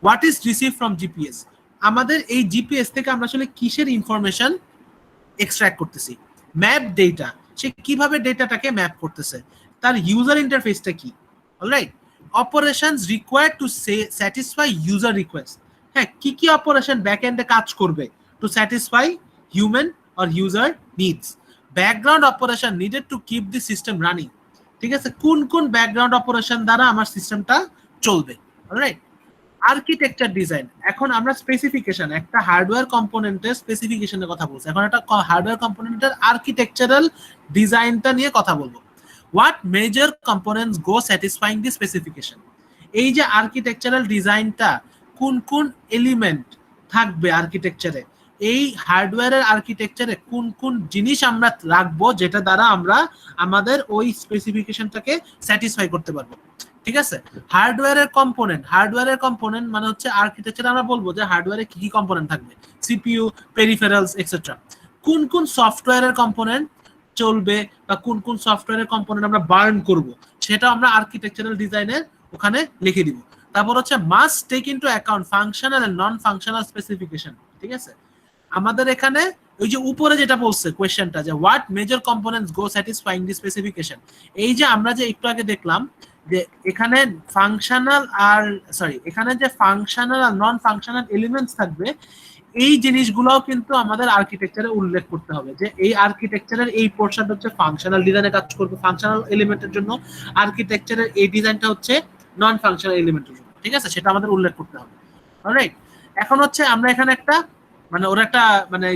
what is receive from GPS. আমাদের এই জিপিএস থেকে আমরা আসলে কিসের ইনফরমেশন এক্সট্রাক্ট করতেছি? ম্যাপ ডেটা, সে কিভাবে ডেটাটাকে ম্যাপ করতেছে, তার ইউজার ইন্টারফেসটা কি, alright. Operations required to satisfy user request, হ্যাঁ, কি কি অপারেশন ব্যাক এন্ডে কাজ করবে to satisfy human or user needs. Background operation needed to keep the system running, ঠিক আছে, কোন কোন ব্যাকগ্রাউন্ড অপারেশন দ্বারা আমার সিস্টেমটা চলবে। Alright, architecture design. এখন আমরা স্পেসিফিকেশন, একটা হার্ডওয়্যার কম্পোনেন্টের স্পেসিফিকেশনের কথা বলছি, এখন একটা হার্ডওয়্যার কম্পোনেন্টের আর্কিটেকচারাল ডিজাইনটা নিয়ে কথা বলবো। What major components go satisfying the specification. এই যে আর্কিটেকচারাল ডিজাইনটা, কোন কোন এলিমেন্ট থাকবে আর্কিটেকচারে, এই হার্ডওয়্যারের আর্কিটেকচারে কোন কোন জিনিস আমরা রাখবো যেটা দ্বারা আমরা আমাদের ওই স্পেসিফিকেশনটাকে স্যাটিসফাই করতে পারবো। ঠিক আছে, হার্ডওয়্যারের কম্পোনেন্ট মানে হচ্ছে আর্কিটেকচার। আমরা বলবো যে হার্ডওয়্যারে কি কি কম্পোনেন্ট থাকবে, সিপিইউ, পেরিফেরালস এক্সেট্রা। কোন কোন সফটওয়্যারের কম্পোনেন্ট চলবে বা কোন কোন সফটওয়্যারের কম্পোনেন্ট আমরা বার্ন করব, সেটা আমরা আর্কিটেকচারাল ডিজাইনের ওখানে লিখে দিব। তারপর হচ্ছে must take into account functional and non functional specification. ঠিক আছে, আমাদের এখানে ওই যে উপরে যেটা বলছে কোয়েশ্চেনটা, যে what major components go satisfying the specification, এই যে আমরা যে একটু আগে দেখলাম যে এখানে এখানে যে ফাংশনাল আর নন ফাংশনাল এলিমেন্টস থাকবে, এই জিনিসগুলোও কিন্তু আমাদের আর্কিটেকচারে উল্লেখ করতে হবে যে এই আর্কিটেকচারের এই পোর্শনটা হচ্ছে ফাংশনাল ডিজাইনে কাজ করবে ফাংশনাল এলিমেন্টের জন্য, আর্কিটেকচারের এই ডিজাইনটা হচ্ছে নন ফাংশনাল এলিমেন্টের জন্য। ঠিক আছে, সেটা আমাদের উল্লেখ করতে হবে। অলরাইট, এখন হচ্ছে আমরা এখানে একটা মানে ওরা একটা মানে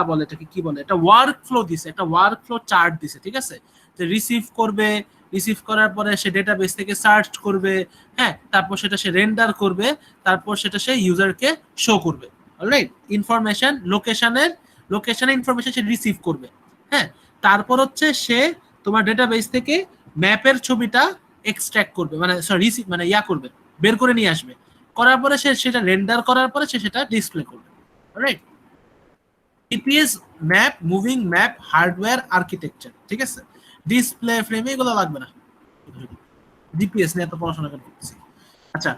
বলে এটাকে কি বলে, একটা ওয়ার্ক ফ্লো দিছে, একটা ওয়ার্ক ফ্লো চার্ট দিছে। ঠিক আছে, যে রিসিভ করবে, রিসিভ করার পরে সে ডেটাবেস থেকে সার্চ করবে, হ্যাঁ, তারপর সেটা সে রেন্ডার করবে, তারপর সেটা সে ইউজারকে শো করবে। অলরাইট, ইনফরমেশন লোকেশনের ইনফরমেশন সে রিসিভ করবে, হ্যাঁ, তারপর হচ্ছে সে তোমার ডেটাবেস থেকে ম্যাপের ছবিটা এক্সট্রাক্ট করবে, মানে রিসিভ মানে করবে, বের করে নিয়ে আসবে, করার পরে সে সেটা রেন্ডার করার পরে সে সেটা ডিসপ্লে করবে। Alright, GPS map, moving map, hardware architecture. ঠিক আছে, ডিসপ্লে ফ্রেম এগুলো লাগবে না, জিপিএস নিয়ে এত পড়াশোনা করতেছি। আচ্ছা,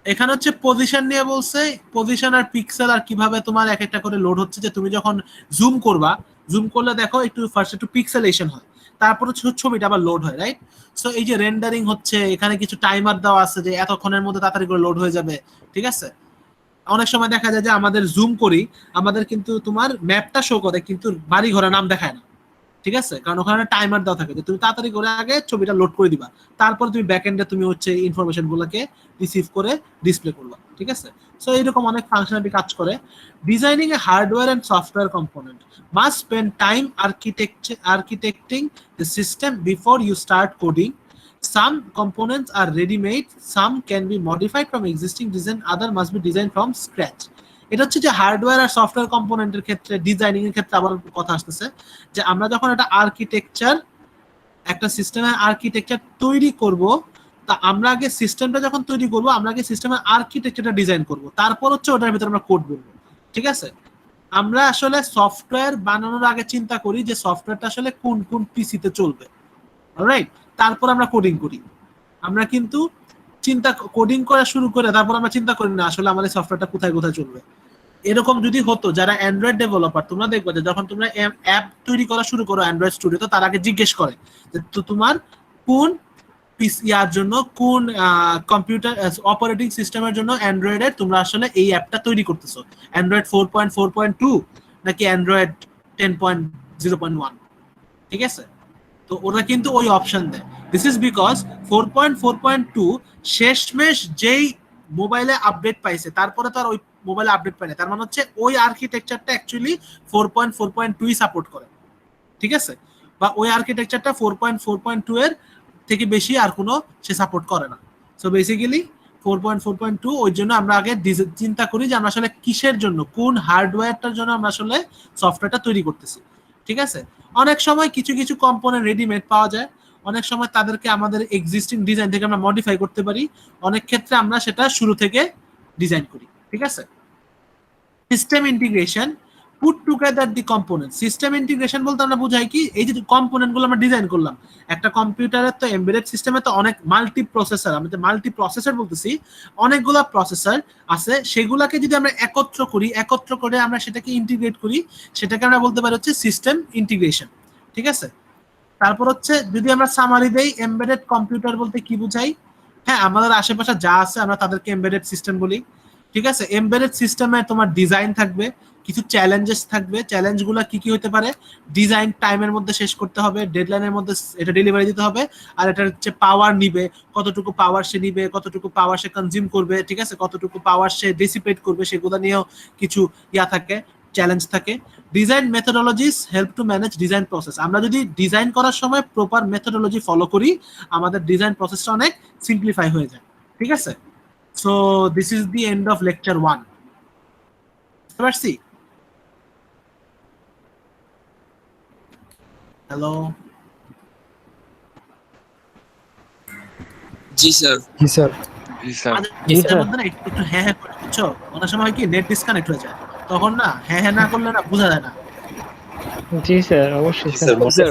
এখানে হচ্ছে পজিশন নিয়ে বলছে, পজিশন আর পিক্সেল আর কিভাবে তোমার এক একটা করে লোড হচ্ছে, যে তুমি যখন জুম করবা, জুম করলে দেখো একটু ফার্স্ট একটু পিক্সেলেশন হয়, তারপর হচ্ছে ছবিটা আবার লোড হয়, রাইট? সো এই যে রেন্ডারিং হচ্ছে, এখানে কিছু টাইমার দেওয়া আছে যে এতক্ষণের মধ্যে তাড়াতাড়ি করে লোড হয়ে যাবে। ঠিক আছে, অনেক সময় দেখা যায় যে আমাদের জুম করি, আমাদের কিন্তু তোমার ম্যাপটা শো করে কিন্তু বাড়ি ঘরের নাম দেখায় না। ঠিক আছে, কারণ ওখানে টাইমার দেওয়া থাকে যে তুমি তাড়াতাড়ি করে আগে ছবিটা লোড করে দিবা, তারপর তুমি ব্যাকএন্ডে তুমি হচ্ছে ইনফরমেশন গুলোকে রিসিভ করে ডিসপ্লে করবা। ঠিক আছে, সো এইরকম অনেক ফাংশনালিটি কাজ করে। Designing a hardware and software component must spend time architecting the system before you start coding. Some components are ready-made, some can be modified from existing design, other must be designed from scratch. এটা হচ্ছে যে hardware আর software কম্পোনেন্টের ক্ষেত্রে, designing এর ক্ষেত্রে আবার কথা আসতেছে যে আমরা যখন একটা সিস্টেমের আর্কিটেকচার তৈরি করব, তা আমরা আগে সিস্টেমটা যখন তৈরি করব, আমরা আগে সিস্টেমের আর্কিটেকচারটা ডিজাইন করব, তারপর হচ্ছে ওটার ভিতরে আমরা কোড বলবো। ঠিক আছে, আমরা আসলে সফটওয়্যার বানানোর আগে চিন্তা করি যে সফটওয়্যারটা আসলে কোন কোন পিসিতে চলবে, অলরাইট, তারপর আমরা কোডিং করি। আমরা কিন্তু কোডিং করা শুরু করে তারপর আমরা চিন্তা করি না আসলে আমাদের সফটওয়্যারটা কোথায় কোথায় চলবে। এরকম যদি হতো, যারা অ্যান্ড্রয়েড ডেভেলপার, তোমরা দেখবে যে যখন তোমরা অ্যাপ তৈরি করা শুরু করো অ্যান্ড্রয়েড স্টুডিওতে, তার আগে জিজ্ঞেস করে যে তোমার কোন পিসিআর জন্য, কোন কম্পিউটার অপারেটিং সিস্টেমের জন্য অ্যান্ড্রয়েডের তোমরা আসলে এই অ্যাপটা তৈরি করতেছো, অ্যান্ড্রয়েড 4.4.2 নাকি অ্যান্ড্রয়েড 10.0.1। ঠিক আছে, তো ওরা কিন্তু ওই অপশন দেয়। দিস ইজ বিকজ 4.4.2 শেষমেশ যেই মোবাইলে আপডেট পাইছে, তারপরে তো আর ওই মোবাইলে আপডেট পায় না, তার মানে হচ্ছে ওই আর্কিটেকচারটা অ্যাকচুয়ালি 4.4.2 সাপোর্ট করে। ঠিক আছে, বা ওই আর্কিটেকচারটা 4.4.2 এর থেকে বেশি আর কোনো সে সাপোর্ট করে না। সো বেসিক্যালি 4.4.2, ওই জন্য আমরা আগে চিন্তা করি যে আমরা আসলে কিসের জন্য, কোন হার্ডওয়্যারটার জন্য আমরা আসলে সফটওয়্যারটা তৈরি করতেছি। ঠিক আছে, অনেক সময় কিছু কিছু কম্পোনেন্ট রেডিমেড পাওয়া যায়, অনেক সময় তাদেরকে আমাদের এক্সিস্টিং ডিজাইন থেকে আমরা মডিফাই করতে পারি, অনেক ক্ষেত্রে আমরা সেটা শুরু থেকে ডিজাইন করি। ঠিক আছে, সিস্টেম ইন্টিগ্রেশন, পুট টুগেদার দি কম্পোনেন্ট। সিস্টেম ইন্টিগ্রেশন বলতে আমরা বুঝাই কি, এই যে কম্পোনেন্ট গুলো আমরা ডিজাইন করলাম, একটা কম্পিউটারের তো এমবেডেড সিস্টেমে তো অনেক মাল্টি প্রসেসর, আমি তো মাল্টি প্রসেসর বলতেছি, অনেকগুলো প্রসেসর আছে, সেগুলাকে যদি আমরা একত্র করে আমরা সেটাকে ইন্টিগ্রেট করি, সেটাকে আমরা বলতে পারি হচ্ছে সিস্টেম ইন্টিগ্রেশন। ঠিক আছে, তারপর হচ্ছে যদি আমরা সামারি দেই, এমবেডেড কম্পিউটার বলতে কি বুঝাই, হ্যাঁ, আমাদের আশেপাশে যা আছে আমরা তাদেরকে এমবেডেড সিস্টেম বলি। ঠিক আছে, এমবেডেড সিস্টেমে তোমার ডিজাইন থাকবে, কিছু চ্যালেঞ্জেস থাকবে। চ্যালেঞ্জগুলো কি কি হতে পারে? ডিজাইন টাইমের মধ্যে শেষ করতে হবে, ডেডলাইনের মধ্যে এটা ডেলিভারি দিতে হবে, আর এটা হচ্ছে পাওয়ার নিবে, কতটুকু পাওয়ার সে নিবে, কতটুকু পাওয়ার সে কনজিউম করবে, ঠিক আছে, কতটুকু পাওয়ার সে ডিসিপেট করবে, সেগুলো নিয়েও কিছু থাকে, চ্যালেঞ্জ থাকে। Design methodologies help to manage design process. আমরা যদি ডিজাইন করার সময় প্রপার মেথোডোলজি ফলো করি, আমাদের ডিজাইন প্রসেসটা অনেক সিম্পলিফাই হয়ে যায়, ঠিক আছে। So this is the end of lecture 1। বুঝতে পারছি? হ্যালো, জি স্যার। জি স্যার। একটু হ্যাঁ হ্যাঁ করে বুঝছো, অনেক সময় কি নেট ডিসকানেক্ট হয়ে যায়, তখন না হ্যাঁ হ্যাঁ না করলে না বোঝা যায় না। জি স্যার, অবশ্যই স্যার স্যার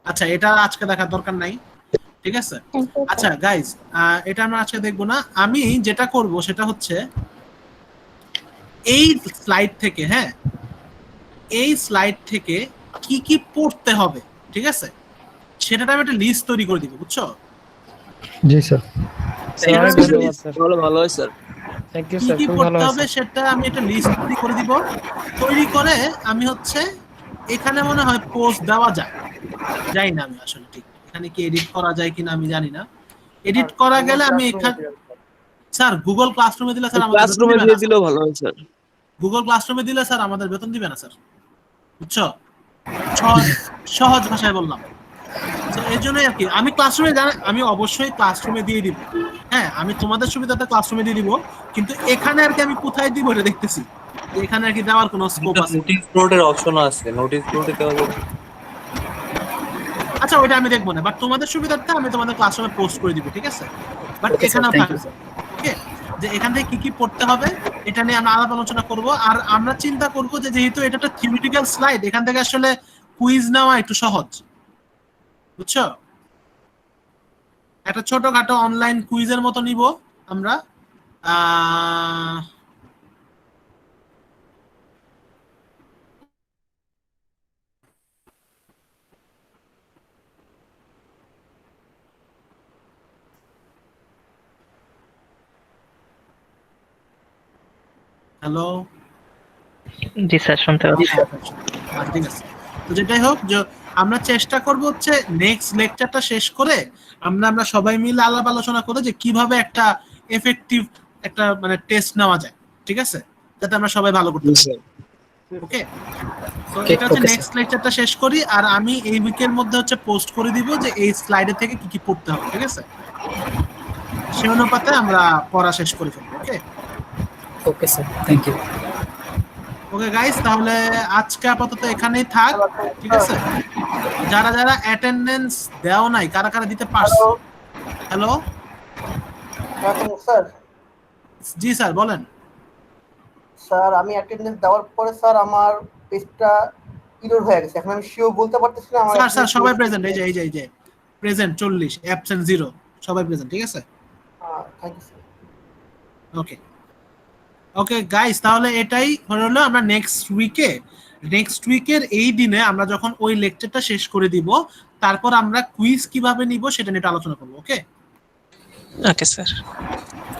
আচ্ছা, এটা আজকে দেখার দরকার নাই, ঠিক আছে। আচ্ছা গাইস, এটা আমরা আজকে দেখবো না। আমি যেটা করব সেটা হচ্ছে এই স্লাইড থেকে, হ্যাঁ, এই স্লাইড থেকে কি কি পড়তে হবে, ঠিক আছে, সেটা আমি একটা লিস্ট তৈরি করে দিব, বুঝছো? জি স্যার। ভালো হয় স্যার। থ্যাংক ইউ কি স্যার, কি খুব ভালো পড়তে হবে আছে। সেটা আমি একটা লিস্ট তৈরি করে দিব। তৈরি করে আমি হচ্ছে এখানে মনে হয় পোস্ট দেওয়া যায়, জানি না আমি আসলে ঠিক এখানে কি এডিট করা যায় কিনা আমি জানি না। এডিট করা গেলে আমি এখানে স্যার গুগল ক্লাসরুমে দিলে স্যার আমাদের ক্লাসরুমে দিয়ে দিলেও ভালো হয় স্যার। গুগল ক্লাসরুমে দিলে স্যার আমাদের বেতন দিবে না স্যার, বুঝছো? সহজ ভাষায় বললাম। তো এই জন্যই আর কি আমি ক্লাসরুমে আমি অবশ্যই ক্লাসরুমে দিয়ে দিব, হ্যাঁ, আমি তোমাদের সুবিধাতে ক্লাসরুমে দিয়ে দিব, কিন্তু এখানে আর কি আমি কোথায় দিব এটা দেখতেছি, এখানে আর কি দেওয়ার কোনো স্কোপ আছে। নোটিশ বোর্ডের অপশন আছে, নোটিশ বোর্ডে দেওয়া যাবে। আচ্ছা ওইটা আমি দেখবো না, বাট তোমাদের সুবিধার্থে আমি তোমাদের ক্লাসরুমে পোস্ট করে দিব, ঠিক আছে। বাট এখানেও থাকবে, ওকে, যে এখান থেকে কি কি পড়তে হবে এটা নিয়ে আমরা আলাপ আলোচনা করব। আর আমরা চিন্তা করব যে যেহেতু এটা একটা থিওরিটিক্যাল স্লাইড, এখান থেকে আসলে কুইজ নেওয়া একটু সহজ, বুঝছো? একটা ছোটখাটো অনলাইন কুইজের মতো নিব আমরা। হ্যালো, জি স্যার, শুনতে পাচ্ছি। ঠিক আছে। তো যেটাই হোক, যে আমরা চেষ্টা করব হচ্ছে নেক্সট লেকচারটা শেষ করে আমরা সবাই মিলে আলাপ আলোচনা করে যে কিভাবে একটা এফেক্টিভ একটা মানে টেস্ট নেওয়া যায়, ঠিক আছে, যাতে আমরা সবাই ভালো করতে পারি। ওকে, তো এটা হচ্ছে নেক্সট লেকচারটা শেষ করি, আর আমি এই উইকের মধ্যে হচ্ছে পোস্ট করে দিব যে এই স্লাইডে থেকে কি কি পড়তে হবে, ঠিক আছে, সেই অনুপাতে আমরা পড়া শেষ করে ফেলবো। Okay okay sir, thank you. Okay guys, তাহলে আজকে আপাতত এখানেই থাক, ঠিক আছে। যারা যারা অ্যাটেন্ডেন্স দেও নাই, কারা কারা দিতে পারছো? Hello sir. জি স্যার, বলেন। স্যার আমি অ্যাটেন্ডেন্স দেওয়ার পরে স্যার আমার পেজটা ইরর হয়ে গেছে, এখন আমি শিওর বলতে পারতেছি না আমার। স্যার সবাই প্রেজেন্ট, এই যে প্রেজেন্ট 40, অ্যাবসেন্ট 0, সবাই প্রেজেন্ট, ঠিক আছে। Thank you sir. Okay okay guys, তাহলে এটাই হলো আমরা নেক্সট উইকের এই দিনে আমরা যখন ওই লেকচারটা শেষ করে দিব, তারপর আমরা কুইজ কিভাবে নিব সেটা নিয়ে আলোচনা করব। ওকে ওকে স্যার,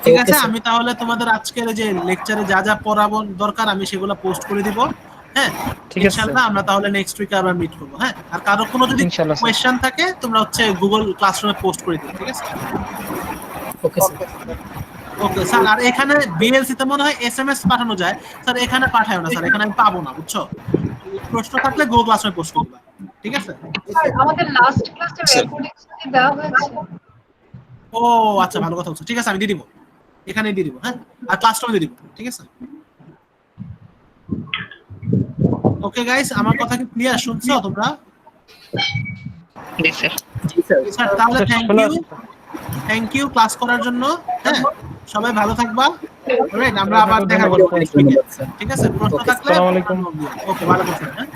ঠিক আছে। আমি তাহলে তোমাদের আজকের যে লেকচারে যা যা পড়াবো দরকার আমি সেগুলো পোস্ট করে দিব, হ্যাঁ, ইনশাআল্লাহ। আমরা তাহলে নেক্সট উইকে আবার মিট করব, হ্যাঁ। আর কারো কোনো যদি কোয়েশ্চেন থাকে তোমরা হচ্ছে গুগল ক্লাসরুমে পোস্ট করে দিও, ঠিক আছে। ওকে স্যার। ওকে স্যার, আর এখানে বিএলসি তে মনে হয় এসএমএস পাঠানো যায় স্যার, এখানে পাঠায়ও না স্যার, এখানে আমি পাবো না, বুঝছো? প্রশ্ন থাকলে গুগল ক্লাসরুমে পোস্ট করবা, ঠিক আছে। স্যার আমাদের লাস্ট ক্লাসে রেকর্ডিংস কি দেওয়া হয়েছে? ও আচ্ছা, ভালো কথা বলছো, ঠিক আছে, আমি দিয়ে দিব, এখানেই দিয়ে দিব, হ্যাঁ, আর ক্লাসরুমে দিয়ে দিব, ঠিক আছে। ওকে গাইস, আমার কথা কি ক্লিয়ার শুনছো তোমরা? জি স্যার। স্যার তাহলে থ্যাংক ইউ ক্লাস করার জন্য, হ্যাঁ, সবাই ভালো থাকবা। অলরাইট, আমরা আবার দেখা করব নেক্সট উইকে, ঠিক আছে। প্রশ্ন থাকলে ওকে, ভালো থাকবেন, হ্যাঁ,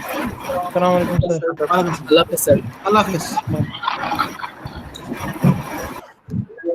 আসসালামু আলাইকুম স্যার। আল্লাহ হাফেজ স্যার, আল্লাহ হাফেজ।